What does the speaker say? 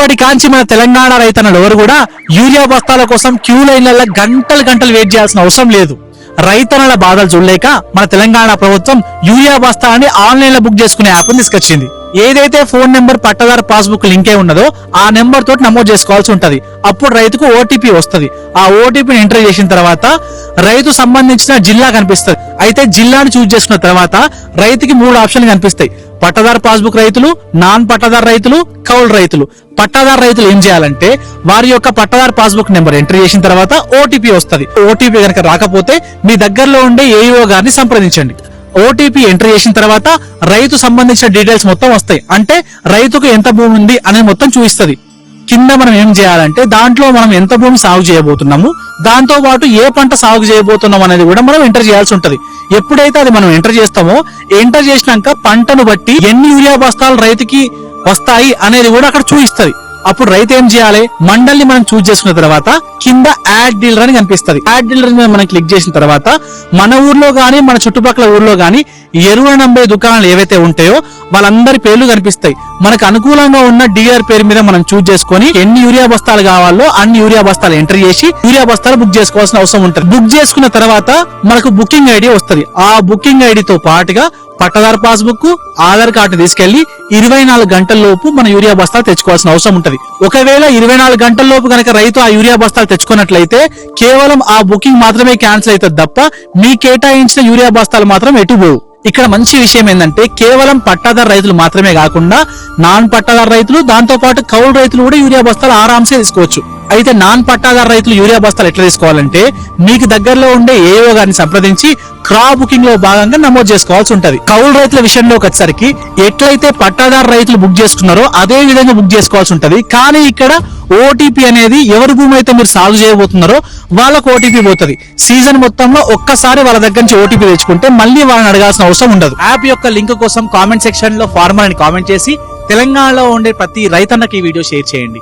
ఇప్పటి కాంచి మన తెలంగాణ రైతన్నలు ఎవరు కూడా యూరియా బస్తాల కోసం క్యూ లైన్లలో గంటలు వెయిట్ చేయాల్సిన అవసరం లేదు. రైతన్నల బాధలు చూడలేక మన తెలంగాణ ప్రభుత్వం యూరియా బస్తాలని ఆన్లైన్ లో బుక్ చేసుకునే యాప్ తీసుకొచ్చింది. ఏదైతే ఫోన్ నెంబర్ పట్టదారు పాస్బుక్ లింకే ఉన్నదో ఆ నెంబర్ తోటి నమోదు చేసుకోవాల్సి ఉంటది. అప్పుడు రైతుకు ఓటీపీ వస్తుంది. ఆ ఓటీపీని ఎంటర్ చేసిన తర్వాత రైతు సంబంధించిన జిల్లా కనిపిస్తుంది. అయితే జిల్లాను చూజ్ చేసుకున్న తర్వాత రైతుకి 3 ఆప్షన్లు కనిపిస్తాయి. పట్టదారు పాస్బుక్ రైతులు, నాన్ పట్టదారు రైతులు, కౌలు రైతులు. పట్టాదారు రైతులు ఏం చేయాలంటే వారి యొక్క పట్టదారు పాస్బుక్ నెంబర్ ఎంటర్ చేసిన తర్వాత ఓటీపీ వస్తుంది. ఓటీపీ కనుక రాకపోతే మీ దగ్గరలో ఉండే ఏఈఓ గారిని సంప్రదించండి. ఓటీపీ ఎంటర్ చేసిన తర్వాత రైతు సంబంధించిన డీటెయిల్స్ మొత్తం వస్తాయి. అంటే రైతుకు ఎంత భూమి ఉంది అనేది మొత్తం చూపిస్తుంది. కింద మనం ఏం చేయాలంటే దాంట్లో మనం ఎంత భూమి సాగు చేయబోతున్నాము, దాంతో పాటు ఏ పంట సాగు చేయబోతున్నాం అనేది కూడా మనం ఎంటర్ చేయాల్సి ఉంటది. ఎప్పుడైతే అది మనం ఎంటర్ చేస్తామో ఎంటర్ చేసినాక పంటను బట్టి ఎన్ని యూరియా బస్తాలు రైతుకి వస్తాయి అనేది కూడా అక్కడ చూపిస్తుంది. అప్పుడు రైతు ఏం చేయాలి, మండల్ని మనం చూస్ చేసుకున్న తర్వాత కింద యాడ్ డీలర్ అని కనిపిస్తుంది. యాడ్ డీలర్ మీద మనం క్లిక్ చేసిన తర్వాత మన ఊర్లో గానీ మన చుట్టుపక్కల ఊర్లో గానీ ఎరువుల నంబే దుకాణాలు ఏవైతే ఉంటాయో వాళ్ళందరి పేర్లు కనిపిస్తాయి. మనకు అనుకూలంగా ఉన్న డీలర్ పేరు మీద మనం చూస్ చేసుకుని ఎన్ని యూరియా బస్తాలు కావాలో అన్ని యూరియా బస్తాలు ఎంటర్ చేసి యూరియా బస్తాలు బుక్ చేసుకోవాల్సిన అవసరం ఉంటుంది. బుక్ చేసుకున్న తర్వాత మనకు బుకింగ్ ఐడి వస్తుంది. ఆ బుకింగ్ ఐడితో పాటుగా పట్టదారు పాస్బుక్, ఆధార్ కార్డు తీసుకెళ్లి 24 గంటల లోపు మన యూరియా బస్తాలు తెచ్చుకోవాల్సిన అవసరం ఉంటది. ఒకవేళ 24 గంటల లోపు కనుక రైతు ఆ యూరియా బస్తాలు తెచ్చుకున్నట్లయితే కేవలం ఆ బుకింగ్ మాత్రమే క్యాన్సిల్ అవుతుంది తప్ప మీ కేటాయించిన యూరియా బస్తాలు మాత్రం ఎటు పోవు. ఇక్కడ మంచి విషయం ఏంటంటే కేవలం పట్టాదారు రైతులు మాత్రమే కాకుండా నాన్ పట్టాదారు రైతులు, దాంతో పాటు కౌలు రైతులు కూడా యూరియా బస్తాలు ఆరాంసే తీసుకోవచ్చు. అయితే నాన్ పట్టాదారు రైతులు యూరియా బస్తాలు ఎట్లా తీసుకోవాలంటే మీకు దగ్గరలో ఉండే ఏఓ గారిని సంప్రదించి క్రాప్ బుకింగ్ లో భాగంగా నమోదు చేసుకోవాల్సి ఉంటది. కౌలు రైతుల విషయంలోకి వచ్చేసరికి ఎట్లయితే పట్టాదారు రైతులు బుక్ చేసుకున్నారో అదే విధంగా బుక్ చేసుకోవాల్సి ఉంటది. కానీ ఇక్కడ ఓటీపీ అనేది ఎవరి భూమి అయితే మీరు సాగు చేయబోతున్నారో వాళ్ళకు ఓటీపీ పోతుంది. సీజన్ మొత్తంలో ఒక్కసారి వాళ్ళ దగ్గర నుంచి ఓటీపీ తెచ్చుకుంటే మళ్ళీ వాళ్ళని అడగాల్సిన అవసరం ఉండదు. యాప్ యొక్క లింక్ కోసం కామెంట్ సెక్షన్ లో ఫార్మర్ అని కామెంట్ చేసి తెలంగాణలో ఉండే ప్రతి రైతన్నకి ఈ వీడియో షేర్ చేయండి.